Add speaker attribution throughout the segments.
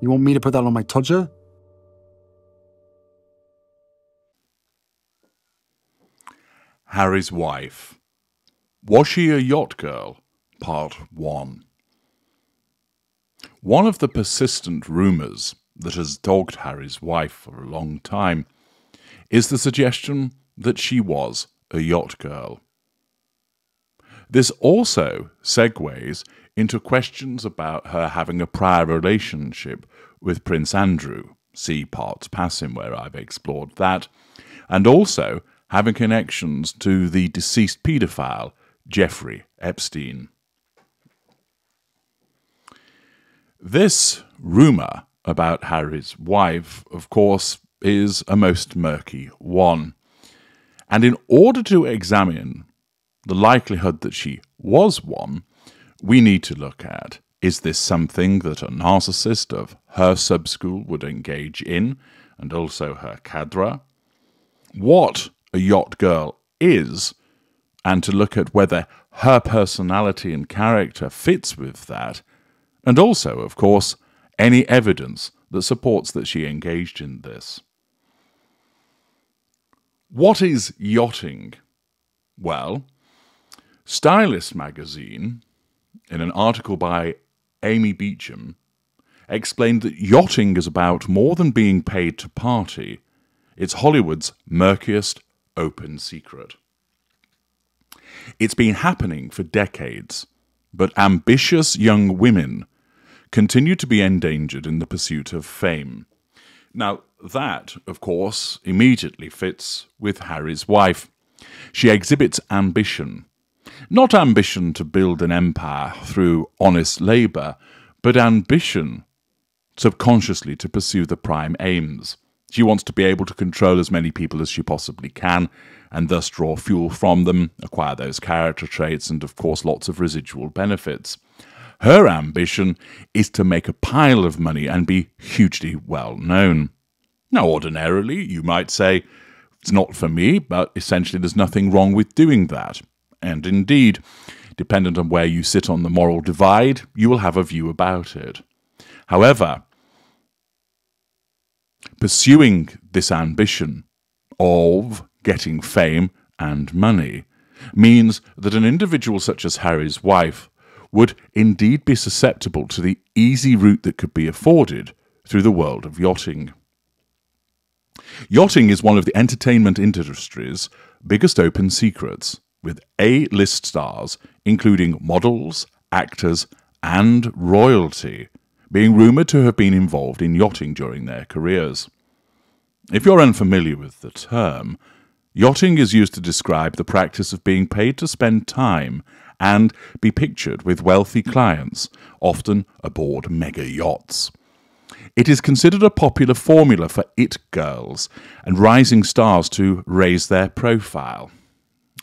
Speaker 1: You want me to put that on my Tudor?
Speaker 2: Harry's wife. Was she a yacht girl? Part 1. One of the persistent rumours that has dogged Harry's wife for a long time is the suggestion that she was a yacht girl. This also segues into questions about her having a prior relationship with Prince Andrew, see parts passing where I've explored that, and also having connections to the deceased paedophile Jeffrey Epstein. This rumour about Harry's wife, of course, is a most murky one. And in order to examine the likelihood that she was one, we need to look at, is this something that a narcissist of her sub-school would engage in, and also her cadre? What a yacht girl is, and to look at whether her personality and character fits with that, and also, of course, any evidence that supports that she engaged in this. What is yachting? Well, Stylist magazine, in an article by Amy Beecham, explained that yachting is about more than being paid to party. It's Hollywood's murkiest open secret. It's been happening for decades, but ambitious young women continue to be endangered in the pursuit of fame. Now, that, of course, immediately fits with Harry's wife. She exhibits ambition. Not ambition to build an empire through honest labour, but ambition subconsciously to pursue the prime aims. She wants to be able to control as many people as she possibly can, and thus draw fuel from them, acquire those character traits, and of course lots of residual benefits. Her ambition is to make a pile of money and be hugely well known. Now, ordinarily, you might say, it's not for me, but essentially there's nothing wrong with doing that. And indeed, dependent on where you sit on the moral divide, you will have a view about it. However, pursuing this ambition of getting fame and money means that an individual such as Harry's wife would indeed be susceptible to the easy route that could be afforded through the world of yachting. Yachting is one of the entertainment industry's biggest open secrets, with A-list stars, including models, actors, and royalty, being rumoured to have been involved in yachting during their careers. If you're unfamiliar with the term, yachting is used to describe the practice of being paid to spend time and be pictured with wealthy clients, often aboard mega yachts. It is considered a popular formula for it girls and rising stars to raise their profile.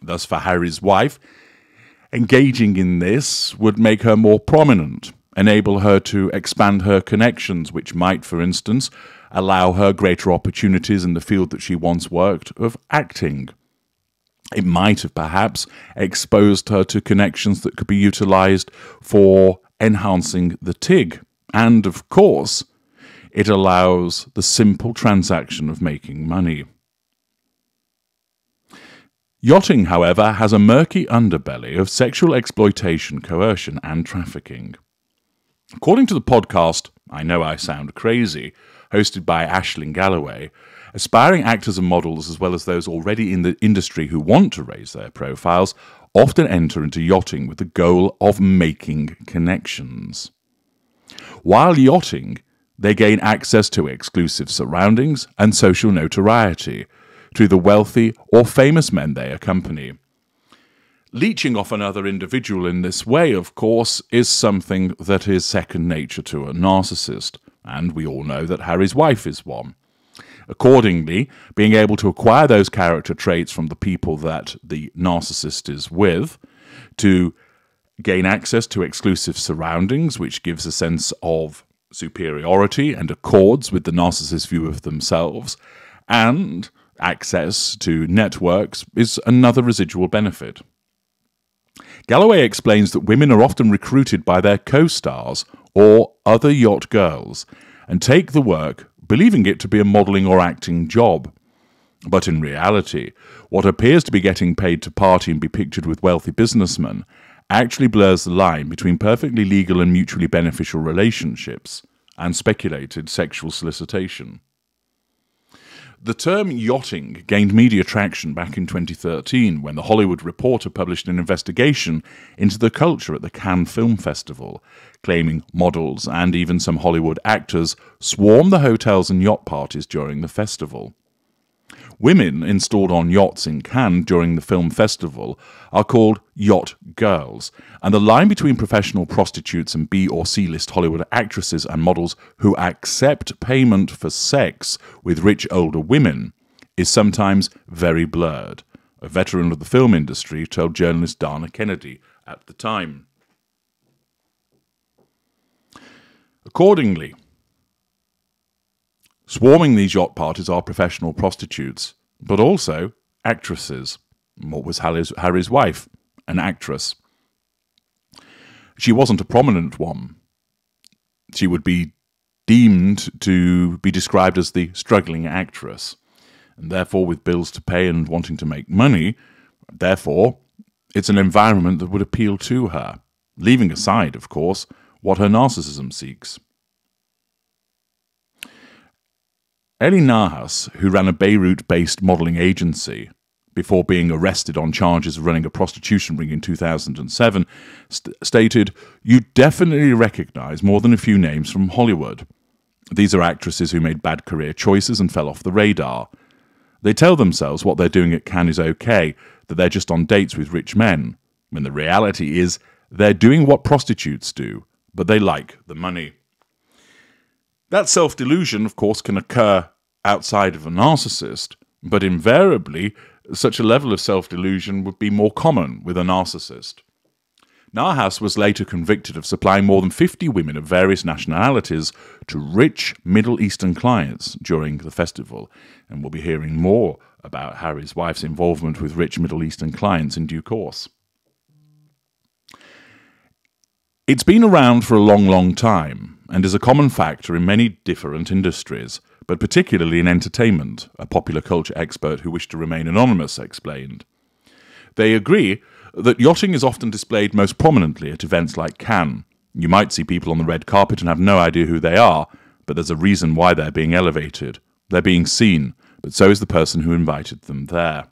Speaker 2: Thus, for Harry's wife, engaging in this would make her more prominent, enable her to expand her connections, which might, for instance, allow her greater opportunities in the field that she once worked of acting. It might have perhaps exposed her to connections that could be utilised for enhancing the TIG. And, of course, it allows the simple transaction of making money. Yachting, however, has a murky underbelly of sexual exploitation, coercion, and trafficking. According to the podcast I Know I Sound Crazy, hosted by Aisling Galloway, aspiring actors and models, as well as those already in the industry who want to raise their profiles, often enter into yachting with the goal of making connections. While yachting, they gain access to exclusive surroundings and social notoriety through the wealthy or famous men they accompany. Leeching off another individual in this way, of course, is something that is second nature to a narcissist, and we all know that Harry's wife is one. Accordingly, being able to acquire those character traits from the people that the narcissist is with, to gain access to exclusive surroundings, which gives a sense of superiority and accords with the narcissist's view of themselves, and access to networks is another residual benefit. Galloway explains that women are often recruited by their co-stars or other yacht girls, and take the work, believing it to be a modelling or acting job. But in reality, what appears to be getting paid to party and be pictured with wealthy businessmen actually blurs the line between perfectly legal and mutually beneficial relationships and speculated sexual solicitation. The term yachting gained media traction back in 2013 when The Hollywood Reporter published an investigation into the culture at the Cannes Film Festival, claiming models and even some Hollywood actors swarmed the hotels and yacht parties during the festival. Women installed on yachts in Cannes during the film festival are called yacht girls, and the line between professional prostitutes and B or C-list Hollywood actresses and models who accept payment for sex with rich older women is sometimes very blurred, a veteran of the film industry told journalist Dana Kennedy at the time. Accordingly, swarming these yacht parties are professional prostitutes, but also actresses. What was Harry's wife? An actress. She wasn't a prominent one. She would be deemed to be described as the struggling actress, and therefore with bills to pay and wanting to make money, therefore it's an environment that would appeal to her, leaving aside, of course, what her narcissism seeks. Eli Nahas, who ran a Beirut-based modelling agency before being arrested on charges of running a prostitution ring in 2007, stated, "You definitely recognise more than a few names from Hollywood. These are actresses who made bad career choices and fell off the radar. They tell themselves what they're doing at Cannes is okay, that they're just on dates with rich men, when the reality is they're doing what prostitutes do, but they like the money." That self-delusion, of course, can occur outside of a narcissist, but invariably, such a level of self-delusion would be more common with a narcissist. Nahas was later convicted of supplying more than 50 women of various nationalities to rich Middle Eastern clients during the festival, and we'll be hearing more about Harry's wife's involvement with rich Middle Eastern clients in due course. It's been around for a long, long time, and is a common factor in many different industries, but particularly in entertainment, a popular culture expert who wished to remain anonymous explained. They agree that yachting is often displayed most prominently at events like Cannes. You might see people on the red carpet and have no idea who they are, but there's a reason why they're being elevated. They're being seen, but so is the person who invited them there.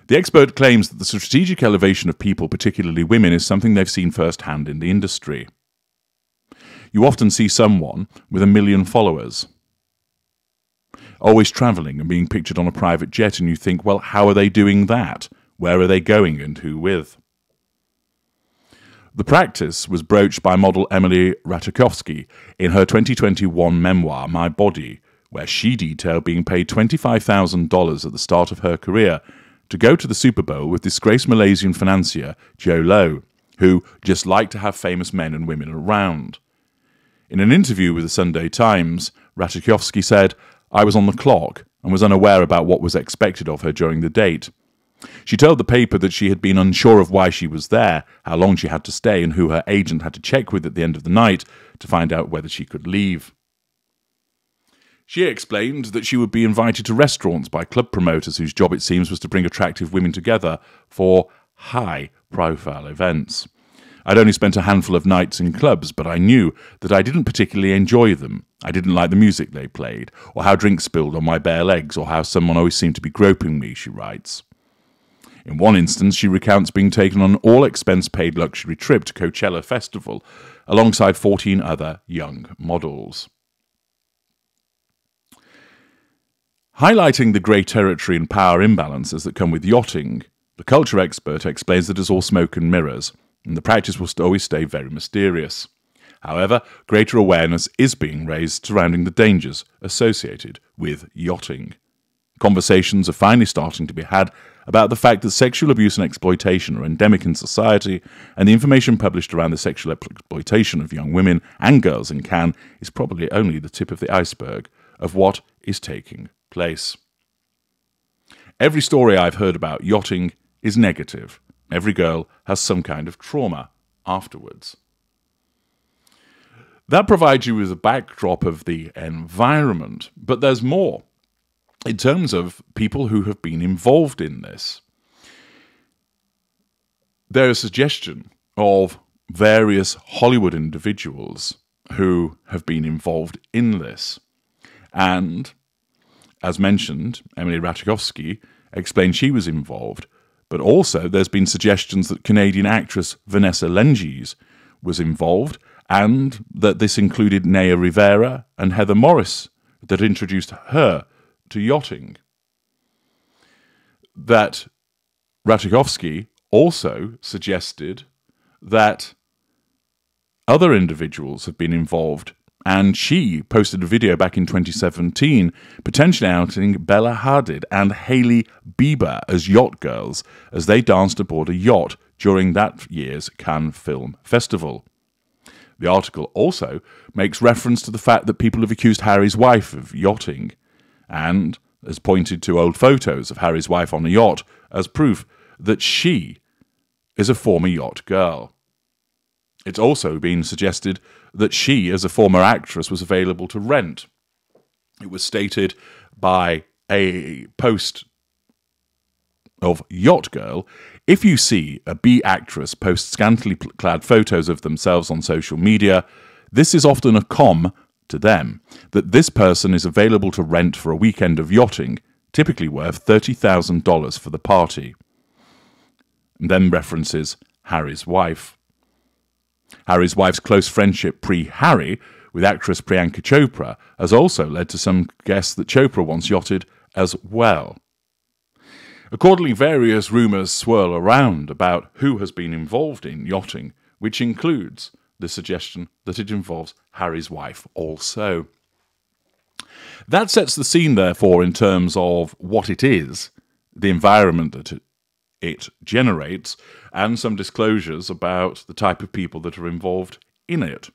Speaker 2: The expert claims that the strategic elevation of people, particularly women, is something they've seen firsthand in the industry. You often see someone with 1 million followers, always travelling and being pictured on a private jet, and you think, well, how are they doing that? Where are they going and who with? The practice was broached by model Emily Ratajkowski in her 2021 memoir, My Body, where she detailed being paid $25,000 at the start of her career to go to the Super Bowl with disgraced Malaysian financier Joe Low, who just liked to have famous men and women around. In an interview with the Sunday Times, Ratajkowski said, "I was on the clock and was unaware about what was expected of her during the date. She told the paper that she had been unsure of why she was there, how long she had to stay, and who her agent had to check with at the end of the night to find out whether she could leave." She explained that she would be invited to restaurants by club promoters whose job, it seems, was to bring attractive women together for high-profile events. "I'd only spent a handful of nights in clubs, but I knew that I didn't particularly enjoy them. I didn't like the music they played, or how drinks spilled on my bare legs, or how someone always seemed to be groping me," she writes. In one instance, she recounts being taken on an all-expense-paid luxury trip to Coachella Festival, alongside 14 other young models. Highlighting the grey territory and power imbalances that come with yachting, the culture expert explains that it's all smoke and mirrors, and the practice will always stay very mysterious. However, greater awareness is being raised surrounding the dangers associated with yachting. Conversations are finally starting to be had about the fact that sexual abuse and exploitation are endemic in society, and the information published around the sexual exploitation of young women and girls in Cannes is probably only the tip of the iceberg of what is taking place. Every story I've heard about yachting is negative. Every girl has some kind of trauma afterwards. That provides you with a backdrop of the environment, but there's more in terms of people who have been involved in this. There is a suggestion of various Hollywood individuals who have been involved in this. And, as mentioned, Emily Ratajkowski explained she was involved, but also there's been suggestions that Canadian actress Vanessa Lengies was involved, and that this included Naya Rivera and Heather Morris that introduced her to yachting. That Ratajkowski also suggested that other individuals have been involved, and she posted a video back in 2017 potentially outing Bella Hadid and Hailey Bieber as yacht girls as they danced aboard a yacht during that year's Cannes Film Festival. The article also makes reference to the fact that people have accused Harry's wife of yachting, and has pointed to old photos of Harry's wife on a yacht as proof that she is a former yacht girl. It's also been suggested that she, as a former actress, was available to rent. It was stated by a post of Yacht Girl, if you see a B actress post scantily clad photos of themselves on social media, this is often a com to them that this person is available to rent for a weekend of yachting, typically worth $30,000 for the party. And then references Harry's wife. Harry's wife's close friendship pre-Harry with actress Priyanka Chopra has also led to some guess that Chopra once yachted as well. Accordingly, various rumours swirl around about who has been involved in yachting, which includes the suggestion that it involves Harry's wife also. That sets the scene, therefore, in terms of what it is, the environment that it generates, and some disclosures about the type of people that are involved in it.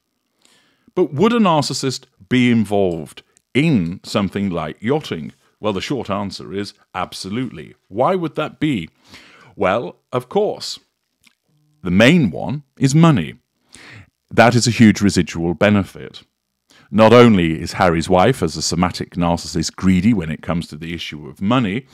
Speaker 2: But would a narcissist be involved in something like yachting? Well, the short answer is absolutely. Why would that be? Well, of course, the main one is money. That is a huge residual benefit. Not only is Harry's wife, as a somatic narcissist, greedy when it comes to the issue of money,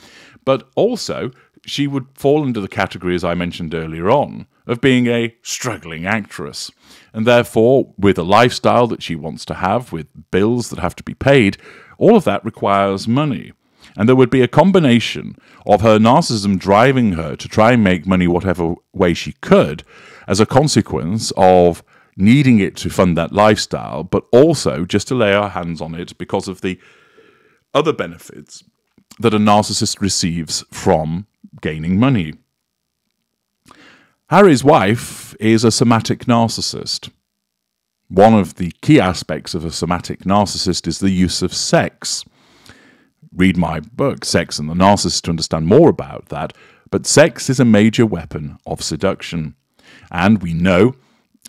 Speaker 2: but also she would fall into the category, as I mentioned earlier on, of being a struggling actress. And therefore, with a lifestyle that she wants to have, with bills that have to be paid, all of that requires money. And there would be a combination of her narcissism driving her to try and make money whatever way she could, as a consequence of needing it to fund that lifestyle, but also just to lay her hands on it because of the other benefits that a narcissist receives from gaining money. Harry's wife is a somatic narcissist. One of the key aspects of a somatic narcissist is the use of sex. Read my book, Sex and the Narcissist, to understand more about that, but sex is a major weapon of seduction. And we know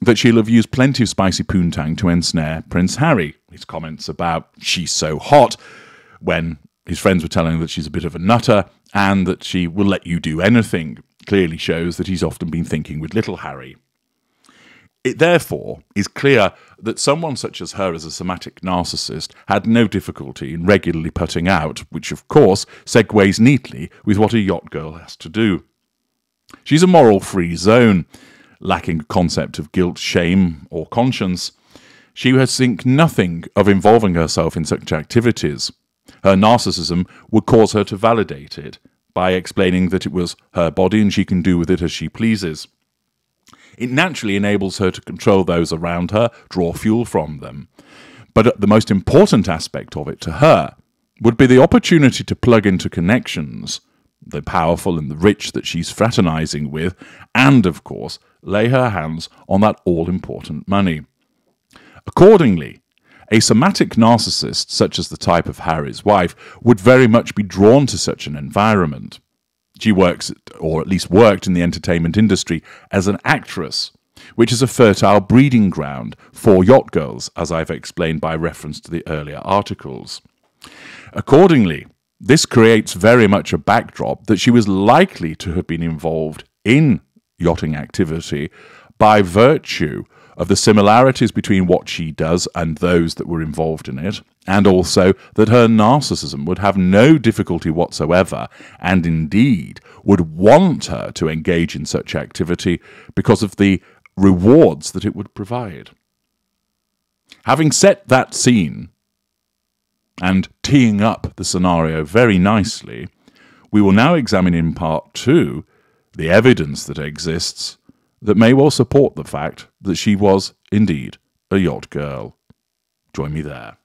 Speaker 2: that she'll have used plenty of spicy poontang to ensnare Prince Harry. His comments about she's so hot when his friends were telling him that she's a bit of a nutter and that she will let you do anything clearly shows that he's often been thinking with little Harry. It therefore is clear that someone such as her as a somatic narcissist had no difficulty in regularly putting out, which of course segues neatly with what a yacht girl has to do. She's a moral-free zone, lacking a concept of guilt, shame, or conscience. She has think nothing of involving herself in such activities. Her narcissism would cause her to validate it by explaining that it was her body and she can do with it as she pleases. It naturally enables her to control those around her, draw fuel from them. But the most important aspect of it to her would be the opportunity to plug into connections, the powerful and the rich that she's fraternizing with, and, of course, lay her hands on that all-important money. Accordingly, a somatic narcissist, such as the type of Harry's wife, would very much be drawn to such an environment. She works, or at least worked, in the entertainment industry as an actress, which is a fertile breeding ground for yacht girls, as I've explained by reference to the earlier articles. Accordingly, this creates very much a backdrop that she was likely to have been involved in yachting activity by virtue of the similarities between what she does and those that were involved in it, and also that her narcissism would have no difficulty whatsoever, and indeed would want her to engage in such activity because of the rewards that it would provide. Having set that scene and teeing up the scenario very nicely, we will now examine in part 2 the evidence that exists that may well support the fact that she was indeed a yacht girl. Join me there.